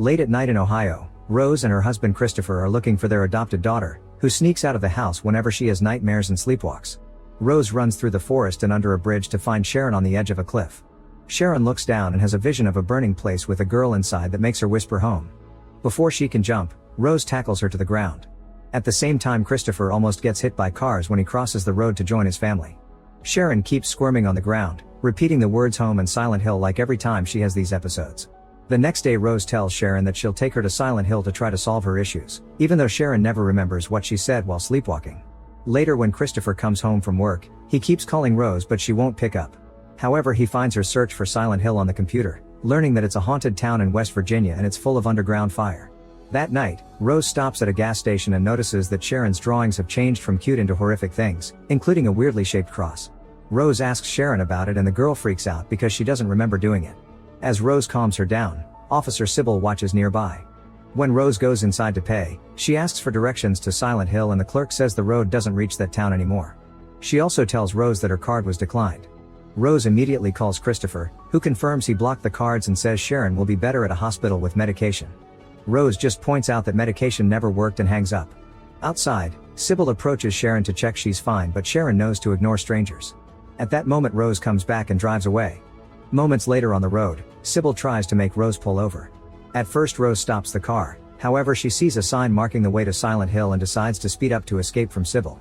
Late at night in Ohio, Rose and her husband Christopher are looking for their adopted daughter, who sneaks out of the house whenever she has nightmares and sleepwalks. Rose runs through the forest and under a bridge to find Sharon on the edge of a cliff. Sharon looks down and has a vision of a burning place with a girl inside that makes her whisper home. Before she can jump, Rose tackles her to the ground. At the same time, Christopher almost gets hit by cars when he crosses the road to join his family. Sharon keeps squirming on the ground, repeating the words home and Silent Hill like every time she has these episodes. The next day, Rose tells Sharon that she'll take her to Silent Hill to try to solve her issues, even though Sharon never remembers what she said while sleepwalking. Later, when Christopher comes home from work, he keeps calling Rose but she won't pick up. However, he finds her search for Silent Hill on the computer, learning that it's a haunted town in West Virginia and it's full of underground fire. That night, Rose stops at a gas station and notices that Sharon's drawings have changed from cute into horrific things, including a weirdly shaped cross. Rose asks Sharon about it and the girl freaks out because she doesn't remember doing it. As Rose calms her down, Officer Sybil watches nearby. When Rose goes inside to pay, she asks for directions to Silent Hill and the clerk says the road doesn't reach that town anymore. She also tells Rose that her card was declined. Rose immediately calls Christopher, who confirms he blocked the cards and says Sharon will be better at a hospital with medication. Rose just points out that medication never worked and hangs up. Outside, Sybil approaches Sharon to check she's fine, but Sharon knows to ignore strangers. At that moment, Rose comes back and drives away. Moments later on the road, Sybil tries to make Rose pull over. At first, Rose stops the car, however she sees a sign marking the way to Silent Hill and decides to speed up to escape from Sybil.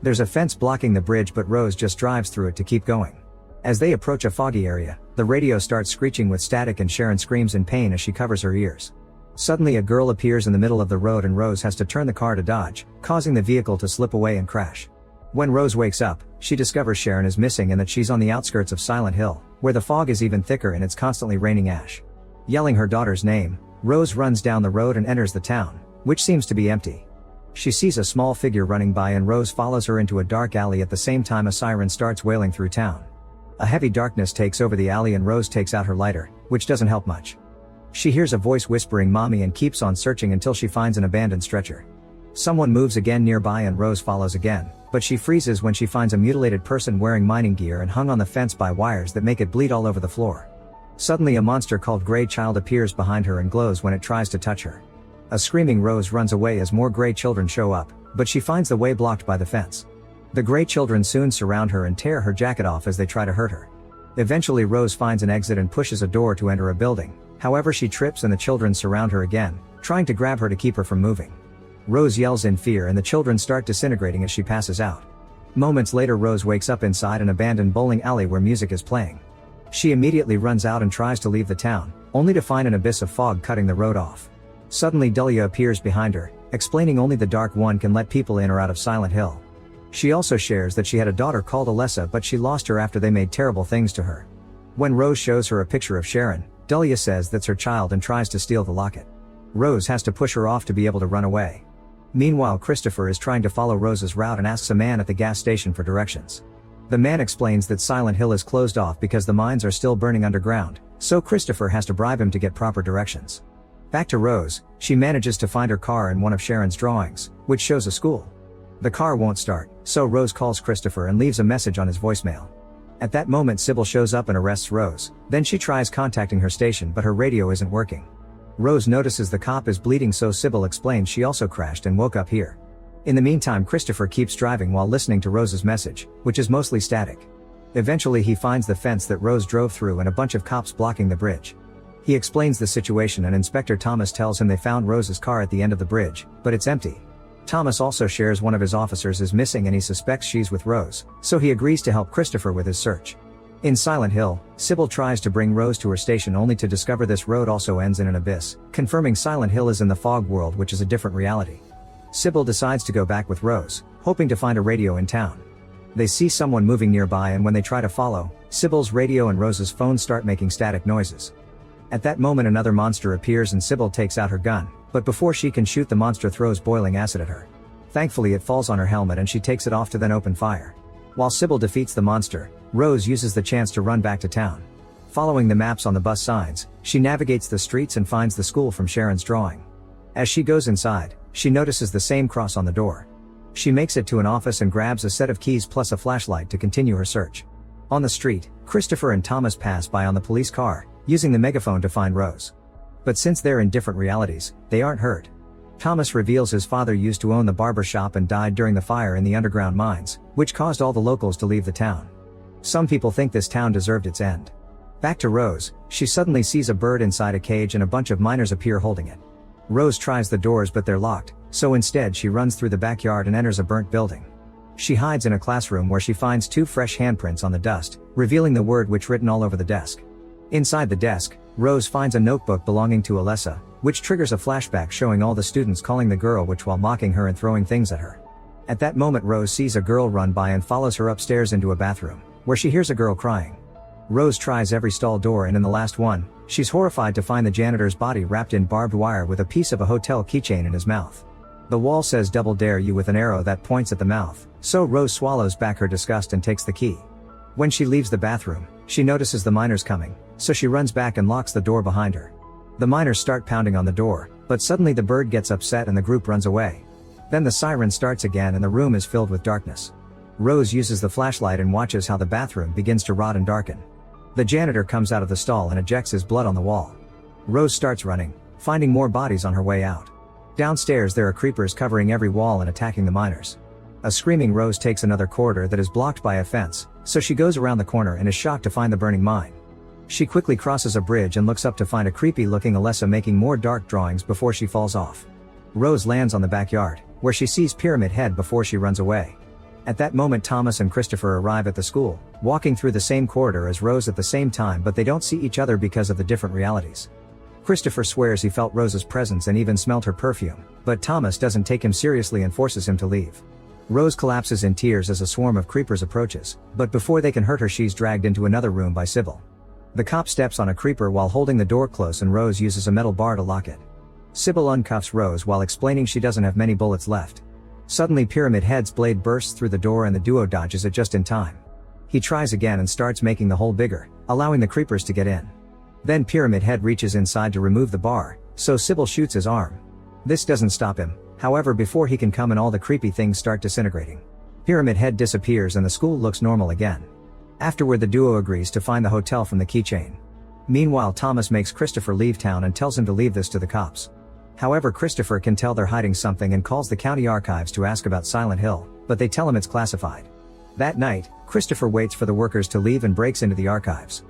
There's a fence blocking the bridge but Rose just drives through it to keep going. As they approach a foggy area, the radio starts screeching with static and Sharon screams in pain as she covers her ears. Suddenly a girl appears in the middle of the road and Rose has to turn the car to dodge, causing the vehicle to slip away and crash. When Rose wakes up, she discovers Sharon is missing and that she's on the outskirts of Silent Hill, where the fog is even thicker and it's constantly raining ash. Yelling her daughter's name, Rose runs down the road and enters the town, which seems to be empty. She sees a small figure running by and Rose follows her into a dark alley. At the same time, a siren starts wailing through town. A heavy darkness takes over the alley and Rose takes out her lighter, which doesn't help much. She hears a voice whispering "Mommy" and keeps on searching until she finds an abandoned stretcher. Someone moves again nearby and Rose follows again, but she freezes when she finds a mutilated person wearing mining gear and hung on the fence by wires that make it bleed all over the floor. Suddenly a monster called Grey Child appears behind her and glows when it tries to touch her. A screaming Rose runs away as more Grey Children show up, but she finds the way blocked by the fence. The Grey Children soon surround her and tear her jacket off as they try to hurt her. Eventually Rose finds an exit and pushes a door to enter a building, however she trips and the children surround her again, trying to grab her to keep her from moving. Rose yells in fear and the children start disintegrating as she passes out. Moments later Rose wakes up inside an abandoned bowling alley where music is playing. She immediately runs out and tries to leave the town, only to find an abyss of fog cutting the road off. Suddenly Dahlia appears behind her, explaining only the Dark One can let people in or out of Silent Hill. She also shares that she had a daughter called Alessa but she lost her after they made terrible things to her. When Rose shows her a picture of Sharon, Dahlia says that's her child and tries to steal the locket. Rose has to push her off to be able to run away. Meanwhile, Christopher is trying to follow Rose's route and asks a man at the gas station for directions. The man explains that Silent Hill is closed off because the mines are still burning underground, so Christopher has to bribe him to get proper directions. Back to Rose, she manages to find her car in one of Sharon's drawings, which shows a school. The car won't start, so Rose calls Christopher and leaves a message on his voicemail. At that moment Sybil shows up and arrests Rose, then she tries contacting her station but her radio isn't working. Rose notices the cop is bleeding, so Sybil explains she also crashed and woke up here. In the meantime, Christopher keeps driving while listening to Rose's message, which is mostly static. Eventually he finds the fence that Rose drove through and a bunch of cops blocking the bridge. He explains the situation and Inspector Thomas tells him they found Rose's car at the end of the bridge, but it's empty. Thomas also shares one of his officers is missing and he suspects she's with Rose, so he agrees to help Christopher with his search. In Silent Hill, Sybil tries to bring Rose to her station only to discover this road also ends in an abyss, confirming Silent Hill is in the fog world, which is a different reality. Sybil decides to go back with Rose, hoping to find a radio in town. They see someone moving nearby and when they try to follow, Sybil's radio and Rose's phone start making static noises. At that moment another monster appears and Sybil takes out her gun, but before she can shoot the monster throws boiling acid at her. Thankfully it falls on her helmet and she takes it off to then open fire. While Sybil defeats the monster, Rose uses the chance to run back to town. Following the maps on the bus signs, she navigates the streets and finds the school from Sharon's drawing. As she goes inside, she notices the same cross on the door. She makes it to an office and grabs a set of keys plus a flashlight to continue her search. On the street, Christopher and Thomas pass by on the police car, using the megaphone to find Rose. But since they're in different realities, they aren't hurt. Thomas reveals his father used to own the barber shop and died during the fire in the underground mines, which caused all the locals to leave the town. Some people think this town deserved its end. Back to Rose, she suddenly sees a bird inside a cage and a bunch of miners appear holding it. Rose tries the doors but they're locked, so instead she runs through the backyard and enters a burnt building. She hides in a classroom where she finds 2 fresh handprints on the dust, revealing the word which written all over the desk. Inside the desk, Rose finds a notebook belonging to Alessa, which triggers a flashback showing all the students calling the girl witch while mocking her and throwing things at her. At that moment Rose sees a girl run by and follows her upstairs into a bathroom, where she hears a girl crying. Rose tries every stall door and in the last one, she's horrified to find the janitor's body wrapped in barbed wire with a piece of a hotel keychain in his mouth. The wall says double dare you with an arrow that points at the mouth, so Rose swallows back her disgust and takes the key. When she leaves the bathroom, she notices the miners coming, so she runs back and locks the door behind her. The miners start pounding on the door, but suddenly the bird gets upset and the group runs away. Then the siren starts again and the room is filled with darkness. Rose uses the flashlight and watches how the bathroom begins to rot and darken. The janitor comes out of the stall and ejects his blood on the wall. Rose starts running, finding more bodies on her way out. Downstairs there are creepers covering every wall and attacking the miners. A screaming Rose takes another corridor that is blocked by a fence, so she goes around the corner and is shocked to find the burning mine. She quickly crosses a bridge and looks up to find a creepy-looking Alessa making more dark drawings before she falls off. Rose lands on the backyard, where she sees Pyramid Head before she runs away. At that moment Thomas and Christopher arrive at the school, walking through the same corridor as Rose at the same time but they don't see each other because of the different realities. Christopher swears he felt Rose's presence and even smelled her perfume, but Thomas doesn't take him seriously and forces him to leave. Rose collapses in tears as a swarm of creepers approaches, but before they can hurt her she's dragged into another room by Sybil. The cop steps on a creeper while holding the door close and Rose uses a metal bar to lock it. Sybil uncuffs Rose while explaining she doesn't have many bullets left. Suddenly Pyramid Head's blade bursts through the door and the duo dodges it just in time. He tries again and starts making the hole bigger, allowing the creepers to get in. Then Pyramid Head reaches inside to remove the bar, so Sybil shoots his arm. This doesn't stop him, however before he can come and all the creepy things start disintegrating. Pyramid Head disappears and the school looks normal again. Afterward the duo agrees to find the hotel from the keychain. Meanwhile Thomas makes Christopher leave town and tells him to leave this to the cops. However Christopher can tell they're hiding something and calls the county archives to ask about Silent Hill, but they tell him it's classified. That night, Christopher waits for the workers to leave and breaks into the archives.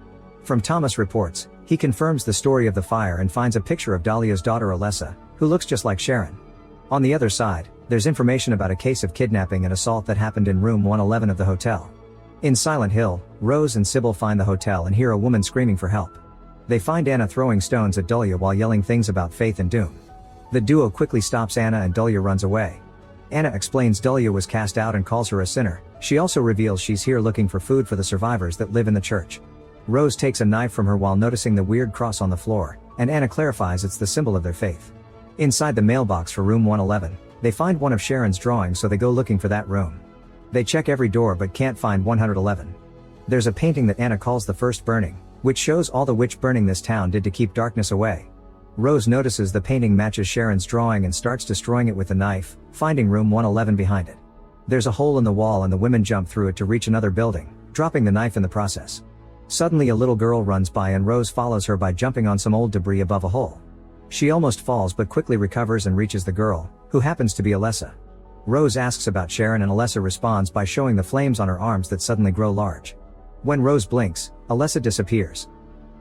From Thomas reports, he confirms the story of the fire and finds a picture of Dahlia's daughter Alessa, who looks just like Sharon. On the other side, there's information about a case of kidnapping and assault that happened in room 111 of the hotel. In Silent Hill, Rose and Sybil find the hotel and hear a woman screaming for help. They find Anna throwing stones at Dahlia while yelling things about faith and doom. The duo quickly stops Anna and Dahlia runs away. Anna explains Dahlia was cast out and calls her a sinner. She also reveals she's here looking for food for the survivors that live in the church. Rose takes a knife from her while noticing the weird cross on the floor, and Anna clarifies it's the symbol of their faith. Inside the mailbox for room 111, they find one of Sharon's drawings so they go looking for that room. They check every door but can't find 111. There's a painting that Anna calls the first burning, which shows all the witch burning this town did to keep darkness away. Rose notices the painting matches Sharon's drawing and starts destroying it with a knife, finding room 111 behind it. There's a hole in the wall and the women jump through it to reach another building, dropping the knife in the process. Suddenly a little girl runs by and Rose follows her by jumping on some old debris above a hole. She almost falls but quickly recovers and reaches the girl, who happens to be Alessa. Rose asks about Sharon and Alessa responds by showing the flames on her arms that suddenly grow large. When Rose blinks, Alessa disappears.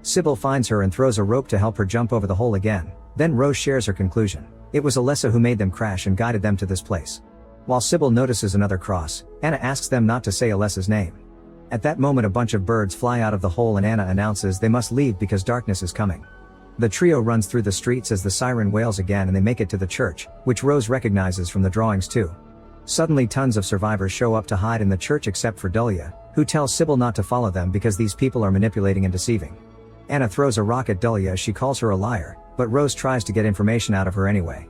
Sybil finds her and throws a rope to help her jump over the hole again, then Rose shares her conclusion. It was Alessa who made them crash and guided them to this place. While Sybil notices another cross, Anna asks them not to say Alessa's name. At that moment a bunch of birds fly out of the hole and Anna announces they must leave because darkness is coming. The trio runs through the streets as the siren wails again and they make it to the church, which Rose recognizes from the drawings too. Suddenly tons of survivors show up to hide in the church except for Dahlia, who tells Sybil not to follow them because these people are manipulating and deceiving. Anna throws a rock at Dahlia as she calls her a liar, but Rose tries to get information out of her anyway.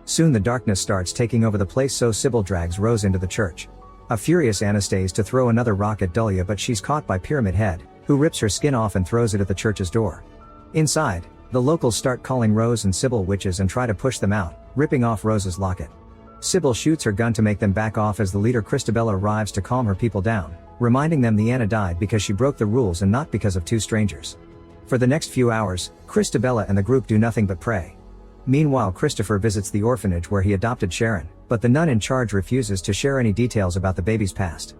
Soon the darkness starts taking over the place so Sybil drags Rose into the church. A furious Anna stays to throw another rock at Dahlia but she's caught by Pyramid Head, who rips her skin off and throws it at the church's door. Inside, the locals start calling Rose and Sybil witches and try to push them out, ripping off Rose's locket. Sybil shoots her gun to make them back off as the leader Christabella arrives to calm her people down, reminding them the Anna died because she broke the rules and not because of two strangers. For the next few hours, Christabella and the group do nothing but pray. Meanwhile, Christopher visits the orphanage where he adopted Sharon, but the nun in charge refuses to share any details about the baby's past.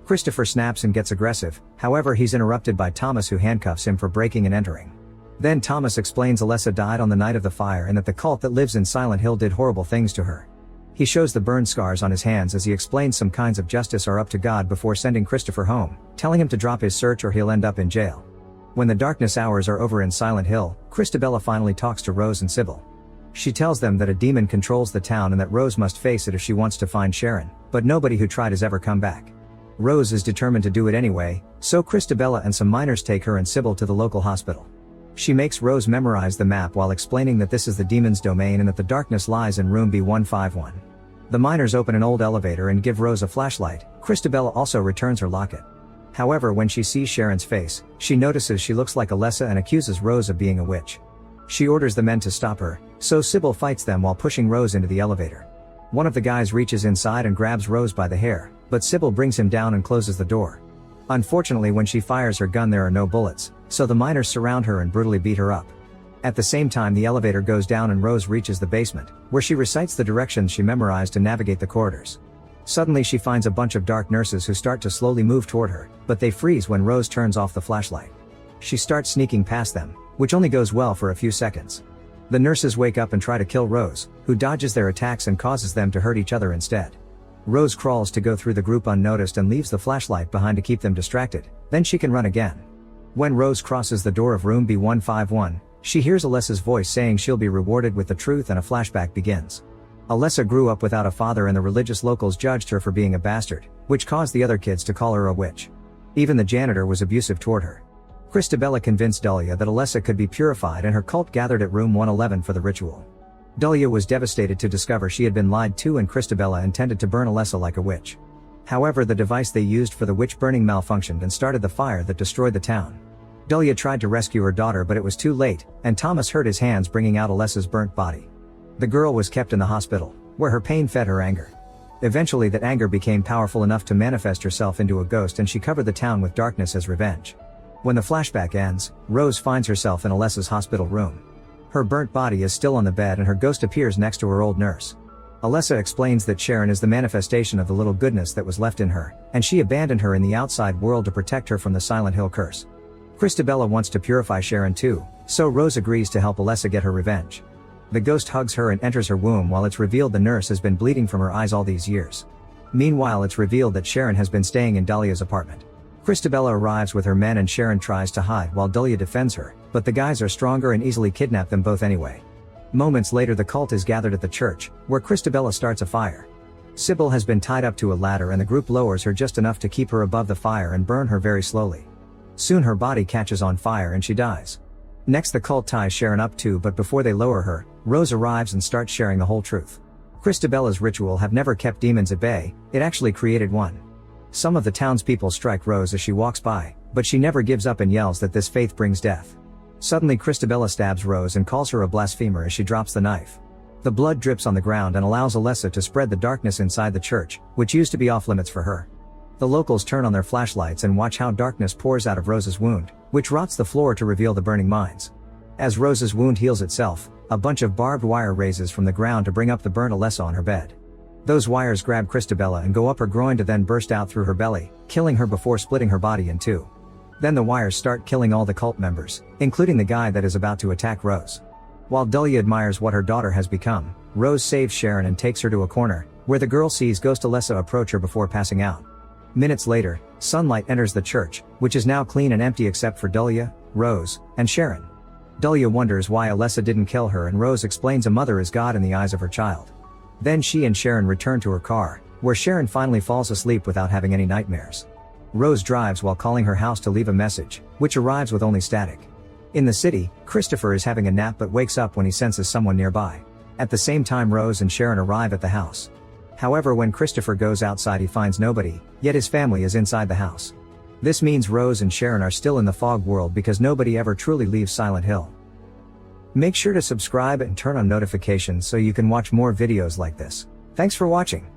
Christopher snaps and gets aggressive, however he's interrupted by Thomas, who handcuffs him for breaking and entering. Then Thomas explains Alessa died on the night of the fire and that the cult that lives in Silent Hill did horrible things to her. He shows the burn scars on his hands as he explains some kinds of justice are up to God before sending Christopher home, telling him to drop his search or he'll end up in jail. When the darkness hours are over in Silent Hill, Christabella finally talks to Rose and Sybil. She tells them that a demon controls the town and that Rose must face it if she wants to find Sharon, but nobody who tried has ever come back. Rose is determined to do it anyway, so Christabella and some miners take her and Sybil to the local hospital. She makes Rose memorize the map while explaining that this is the demon's domain and that the darkness lies in room B151. The miners open an old elevator and give Rose a flashlight. Christabella also returns her locket. However, when she sees Sharon's face, she notices she looks like Alessa and accuses Rose of being a witch. She orders the men to stop her, so Sybil fights them while pushing Rose into the elevator. One of the guys reaches inside and grabs Rose by the hair, but Sybil brings him down and closes the door. Unfortunately, when she fires her gun there are no bullets, so the miners surround her and brutally beat her up. At the same time, the elevator goes down and Rose reaches the basement, where she recites the directions she memorized to navigate the corridors. Suddenly she finds a bunch of dark nurses who start to slowly move toward her, but they freeze when Rose turns off the flashlight. She starts sneaking past them, which only goes well for a few seconds. The nurses wake up and try to kill Rose, who dodges their attacks and causes them to hurt each other instead. Rose crawls to go through the group unnoticed and leaves the flashlight behind to keep them distracted, then she can run again. When Rose crosses the door of room B151, she hears Alessa's voice saying she'll be rewarded with the truth and a flashback begins. Alessa grew up without a father and the religious locals judged her for being a bastard, which caused the other kids to call her a witch. Even the janitor was abusive toward her. Christabella convinced Dahlia that Alessa could be purified and her cult gathered at room 111 for the ritual. Dahlia was devastated to discover she had been lied to and Christabella intended to burn Alessa like a witch. However, the device they used for the witch burning malfunctioned and started the fire that destroyed the town. Dahlia tried to rescue her daughter but it was too late, and Thomas hurt his hands bringing out Alessa's burnt body. The girl was kept in the hospital, where her pain fed her anger. Eventually that anger became powerful enough to manifest herself into a ghost and she covered the town with darkness as revenge. When the flashback ends, Rose finds herself in Alessa's hospital room. Her burnt body is still on the bed and her ghost appears next to her old nurse. Alessa explains that Sharon is the manifestation of the little goodness that was left in her, and she abandoned her in the outside world to protect her from the Silent Hill curse. Christabella wants to purify Sharon too, so Rose agrees to help Alessa get her revenge. The ghost hugs her and enters her womb while it's revealed the nurse has been bleeding from her eyes all these years. Meanwhile, it's revealed that Sharon has been staying in Dahlia's apartment. Christabella arrives with her men and Sharon tries to hide while Dahlia defends her, but the guys are stronger and easily kidnap them both anyway. Moments later the cult is gathered at the church, where Christabella starts a fire. Sybil has been tied up to a ladder and the group lowers her just enough to keep her above the fire and burn her very slowly. Soon her body catches on fire and she dies. Next the cult ties Sharon up too, but before they lower her, Rose arrives and starts sharing the whole truth. Christabella's ritual have never kept demons at bay, it actually created one. Some of the townspeople strike Rose as she walks by, but she never gives up and yells that this faith brings death. Suddenly Christabella stabs Rose and calls her a blasphemer as she drops the knife. The blood drips on the ground and allows Alessa to spread the darkness inside the church, which used to be off limits for her. The locals turn on their flashlights and watch how darkness pours out of Rose's wound, which rots the floor to reveal the burning mines. As Rose's wound heals itself, a bunch of barbed wire raises from the ground to bring up the burnt Alessa on her bed. Those wires grab Christabella and go up her groin to then burst out through her belly, killing her before splitting her body in two. Then the wires start killing all the cult members, including the guy that is about to attack Rose. While Dahlia admires what her daughter has become, Rose saves Sharon and takes her to a corner, where the girl sees Ghost Alessa approach her before passing out. Minutes later, sunlight enters the church, which is now clean and empty except for Dahlia, Rose, and Sharon. Dahlia wonders why Alessa didn't kill her and Rose explains a mother is God in the eyes of her child. Then she and Sharon return to her car, where Sharon finally falls asleep without having any nightmares. Rose drives while calling her house to leave a message, which arrives with only static. In the city, Christopher is having a nap but wakes up when he senses someone nearby. At the same time Rose and Sharon arrive at the house. However, when Christopher goes outside he finds nobody, yet his family is inside the house. This means Rose and Sharon are still in the fog world because nobody ever truly leaves Silent Hill. Make sure to subscribe and turn on notifications so you can watch more videos like this. Thanks for watching.